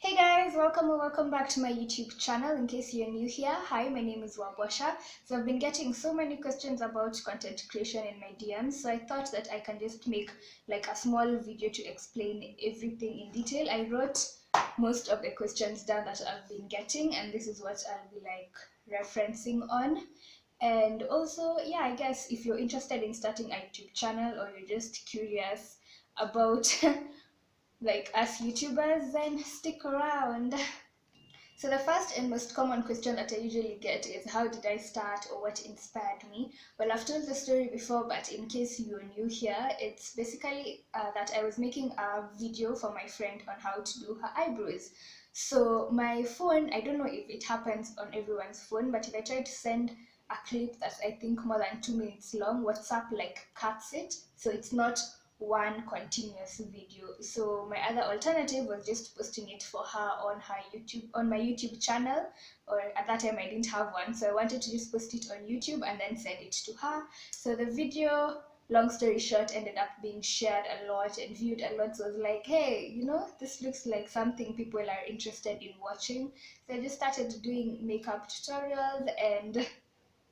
Hey guys, welcome or welcome back to my YouTube channel. In case you're new here, hi, my name is Wabosha. So I've been getting so many questions about content creation in my DMs, so I thought that I can just make like a small video to explain everything in detail. I wrote most of the questions down that I've been getting, and this is what I'll be like referencing on. And also, yeah, I guess if you're interested in starting a YouTube channel or you're just curious about like us YouTubers, then stick around. So the first and most common question that I usually get is how did I start or what inspired me? Well, I've told the story before, but in case you're new here, it's basically that I was making a video for my friend on how to do her eyebrows. So my phone, I don't know if it happens on everyone's phone, but if I try to send a clip that's I think more than 2 minutes long, WhatsApp like cuts it, so it's not one continuous video. So my other alternative was just posting it for her on her YouTube, on my YouTube channel, or at that time I didn't have one, so I wanted to just post it on YouTube and then send it to her. So the video, long story short, ended up being shared a lot and viewed a lot. So I was like, hey, this looks like something people are interested in watching. So I just started doing makeup tutorials, and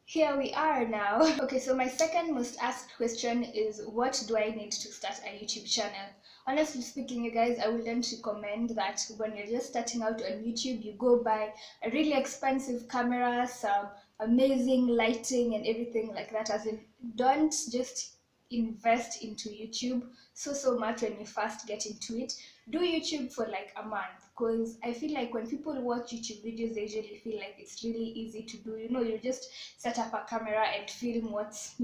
here we are now. Okay, so my second most asked question is, what do I need to start a YouTube channel? Honestly speaking, you guys, I wouldn't recommend that when you're just starting out on YouTube, you go buy a really expensive camera, some amazing lighting and everything like that. As in, don't just invest into YouTube so much when you first get into it. Do YouTube for like a month, because I feel like when people watch YouTube videos, they usually feel like it's really easy to do. You just set up a camera and film what's,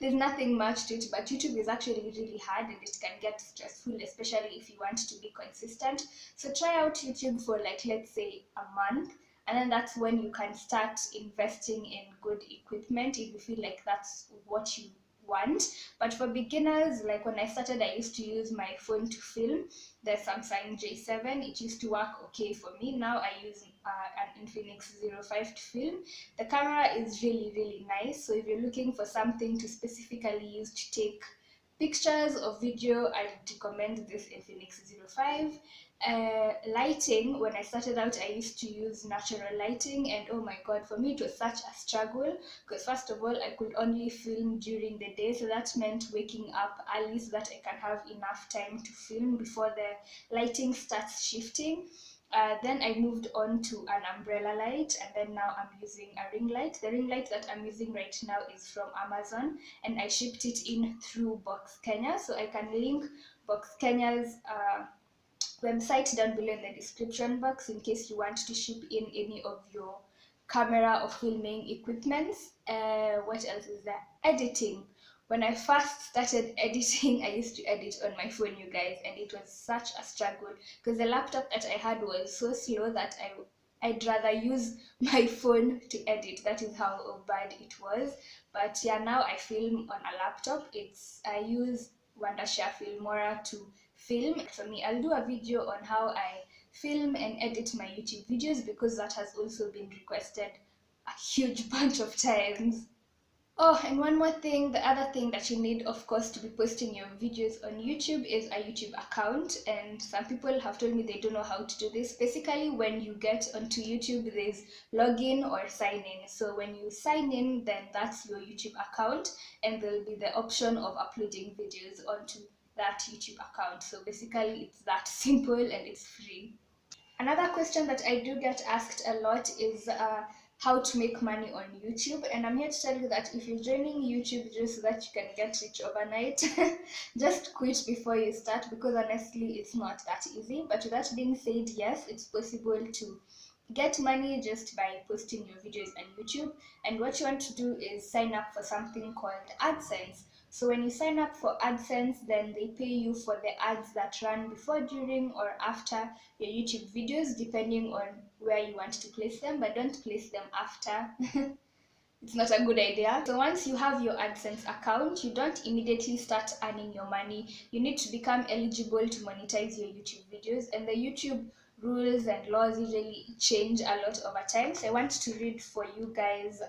there's nothing much to it. But YouTube is actually really hard and it can get stressful, especially if you want to be consistent. So try out YouTube for like, let's say, a month, and then that's when you can start investing in good equipment if you feel like that's what you want. But for beginners, like when I started, I used to use my phone to film, the Samsung J7. It used to work okay for me. Now I use an Infinix 05 to film. The camera is really nice, so if you're looking for something to specifically use to take pictures or video, I recommend this Infinix 05. Lighting, when I started out, I used to use natural lighting, and oh my god, for me it was such a struggle, because first of all, I could only film during the day, so that meant waking up early so that I can have enough time to film before the lighting starts shifting. Then I moved on to an umbrella light, and then now I'm using a ring light. The ring light that I'm using right now is from Amazon, and I shipped it in through Box Kenya, so I can link Box Kenya's website down below in the description box in case you want to ship in any of your camera or filming equipments. What else is there? Editing. When I first started editing, I used to edit on my phone, you guys, and it was such a struggle because the laptop that I had was so slow that I'd rather use my phone to edit. That is how bad it was. But yeah, now I film on a laptop. I use Wondershare Filmora to film. For me, I'll do a video on how I film and edit my YouTube videos, because that has also been requested a huge bunch of times. Oh, and one more thing, the other thing that you need, of course, to be posting your videos on YouTube is a YouTube account. And some people have told me they don't know how to do this. Basically, when you get onto YouTube, there's login or sign in. So when you sign in, then that's your YouTube account, and there'll be the option of uploading videos onto that YouTube account. So basically, it's that simple and it's free. Another question that I do get asked a lot is how to make money on YouTube. And I'm here to tell you that if you're joining YouTube just so that you can get rich overnight, just quit before you start, because honestly, it's not that easy. But with that being said, yes, it's possible to get money just by posting your videos on YouTube. And what you want to do is sign up for something called AdSense. So when you sign up for AdSense, then they pay you for the ads that run before, during, or after your YouTube videos, depending on where you want to place them, but don't place them after. It's not a good idea. So once you have your AdSense account, you don't immediately start earning your money. You need to become eligible to monetize your YouTube videos, and the YouTube rules and laws usually change a lot over time. So I want to read for you guys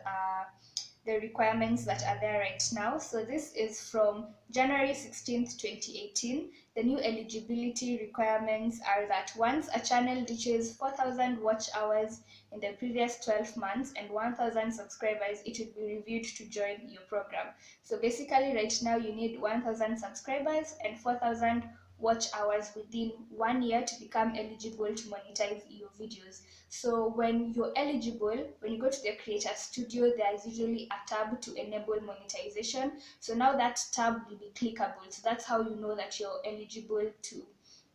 the requirements that are there right now. So this is from January 16th, 2018. The new eligibility requirements are that once a channel reaches 4,000 watch hours in the previous 12 months and 1,000 subscribers, it will be reviewed to join your program. So basically right now you need 1,000 subscribers and 4,000 watch hours within 1 year to become eligible to monetize your videos. So when you're eligible, when you go to the Creator Studio, there is usually a tab to enable monetization. So now that tab will be clickable. So that's how you know that you're eligible to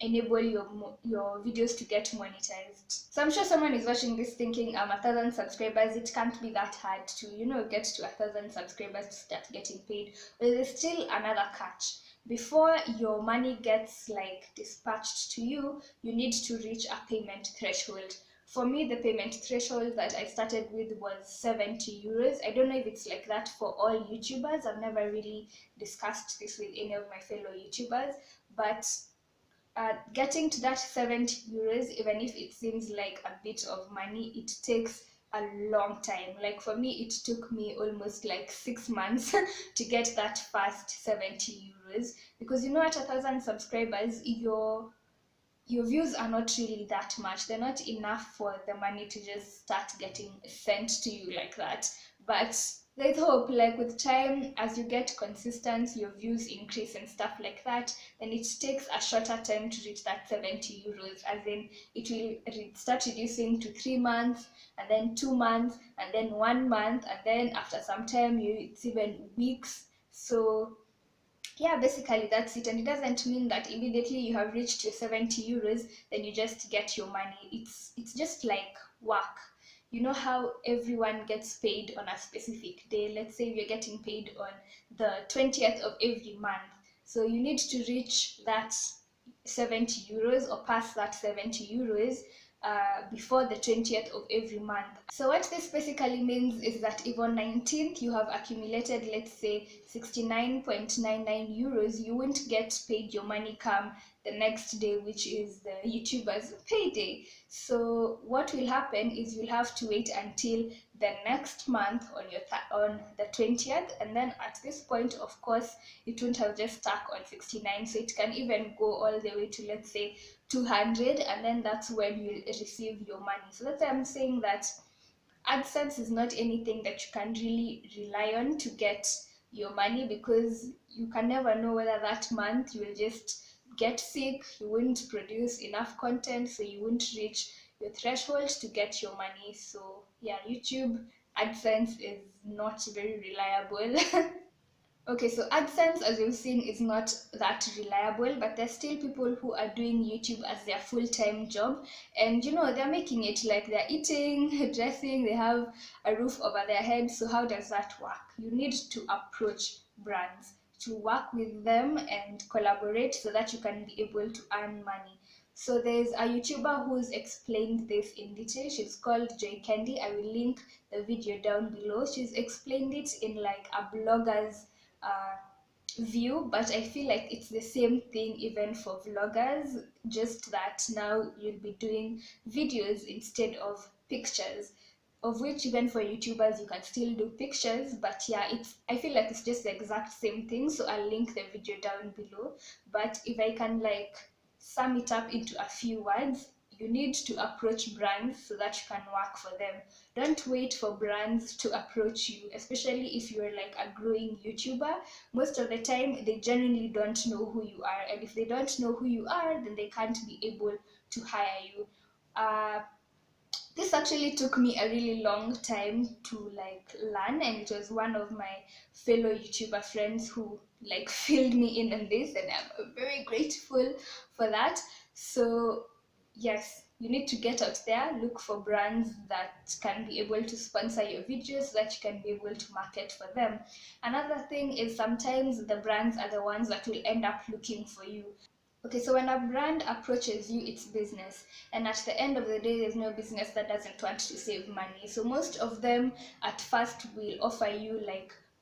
enable your videos to get monetized. So I'm sure someone is watching this thinking, 1,000 subscribers, it can't be that hard to, get to 1,000 subscribers to start getting paid. But there's still another catch. Before your money gets dispatched to you, you need to reach a payment threshold. For me, the payment threshold that I started with was 70 euros. I don't know if it's like that for all YouTubers. I've never really discussed this with any of my fellow YouTubers, but getting to that 70 euros, even if it seems like a bit of money, it takes a long time. Like for me, it took me almost like 6 months to get that first 70 euros, because at 1,000 subscribers, your views are not really that much. They're not enough for the money to just start getting sent to you like that. But there's hope. Like with time, as you get consistent, your views increase and stuff like that, then it takes a shorter time to reach that 70 euros. As in, it will start reducing to 3 months, and then 2 months, and then 1 month, and then after some time, it's even weeks. So yeah, basically that's it. And it doesn't mean that immediately you have reached your 70 euros, then you just get your money. It's just like work. You know how everyone gets paid on a specific day? Let's say you're getting paid on the 20th of every month. So you need to reach that 70 euros or pass that 70 euros before the 20th of every month. So what this basically means is that if on 19th you have accumulated, let's say 69.99 euros, you won't get paid your money come the next day, which is the YouTuber's payday. So what will happen is you'll have to wait until the next month on the 20th, and then at this point, of course, it won't have just stuck on 69, so it can even go all the way to, let's say, 200, and then that's when you receive your money. So that's why I'm saying that AdSense is not anything that you can really rely on to get your money, because you can never know whether that month you will just get sick, you won't produce enough content, so you won't reach your threshold to get your money. So yeah, YouTube AdSense is not very reliable. Okay, so AdSense, as you've seen, is not that reliable, but there's still people who are doing YouTube as their full-time job, and they're making it like they're eating, dressing, they have a roof over their head. So how does that work? You need to approach brands to work with them and collaborate so that you can be able to earn money. So there's a YouTuber who's explained this in detail. She's called Joy Candy. I will link the video down below. She's explained it in like a blogger's uh, view, but I feel like it's the same thing even for vloggers, just that now you'll be doing videos instead of pictures, of which even for YouTubers you can still do pictures. But yeah, I feel like it's just the exact same thing, so I'll link the video down below. But if I can sum it up into a few words, you need to approach brands so that you can work for them. Don't wait for brands to approach you, especially if you're like a growing YouTuber. Most of the time they genuinely don't know who you are, and if they don't know who you are, then they can't be able to hire you. This actually took me a really long time to learn, and it was one of my fellow YouTuber friends who filled me in on this, and I'm very grateful for that. So yes, you need to get out there, look for brands that can be able to sponsor your videos so that you can be able to market for them. Another thing is sometimes the brands are the ones that will end up looking for you. Okay, so when a brand approaches you, it's business. And at the end of the day, there's no business that doesn't want to save money. So most of them at first will offer you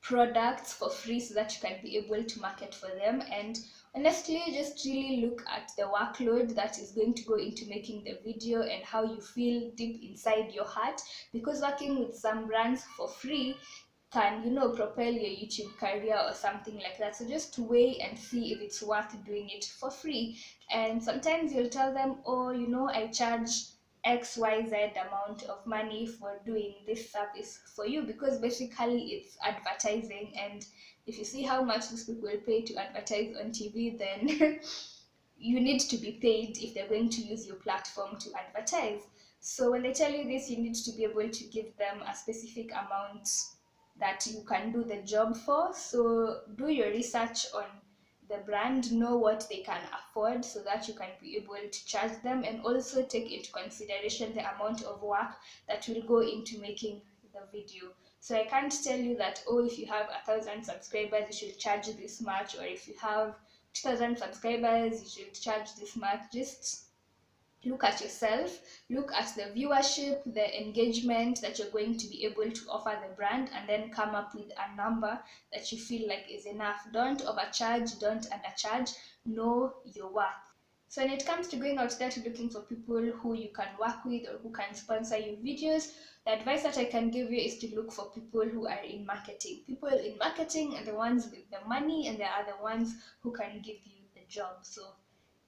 products for free so that you can be able to market for them. And honestly, just really look at the workload that is going to go into making the video and how you feel deep inside your heart. Because working with some brands for free, can, propel your YouTube career or something like that. So just weigh and see if it's worth doing it for free. And sometimes you'll tell them, oh, I charge XYZ amount of money for doing this service for you, because basically it's advertising. And if you see how much these people pay to advertise on TV, then you need to be paid if they're going to use your platform to advertise. So when they tell you this, you need to be able to give them a specific amount that you can do the job for. So do your research on the brand, know what they can afford so that you can be able to charge them, and also take into consideration the amount of work that will go into making the video. So I can't tell you that, oh, if you have 1,000 subscribers, you should charge this much, or if you have 2,000 subscribers, you should charge this much. Just look at yourself, look at the viewership, the engagement that you're going to be able to offer the brand, and then come up with a number that you feel like is enough. Don't overcharge, don't undercharge, know your worth. So when it comes to going out there to looking for people who you can work with or who can sponsor your videos, the advice that I can give you is to look for people who are in marketing. People in marketing are the ones with the money, and they are the ones who can give you the job. So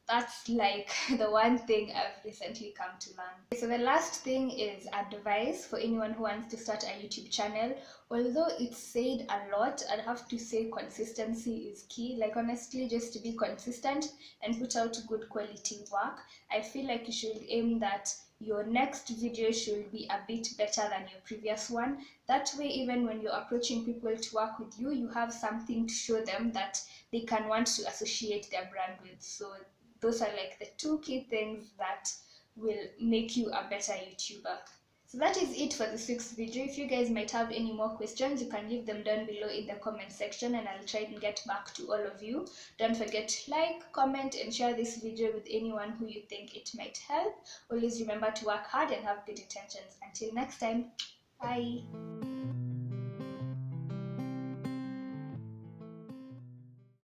that's like the one thing I've recently come to learn. So the last thing is advice for anyone who wants to start a YouTube channel. Although it's said a lot, I'd have to say consistency is key. Like, honestly, just to be consistent and put out good quality work. I feel like you should aim that your next video should be a bit better than your previous one. That way, even when you're approaching people to work with you, you have something to show them that they can want to associate their brand with. So those are like the two key things that will make you a better YouTuber. So that is it for this week's video. If you guys might have any more questions, you can leave them down below in the comment section, and I'll try and get back to all of you. Don't forget to like, comment, and share this video with anyone who you think it might help. Always remember to work hard and have good intentions. Until next time, bye.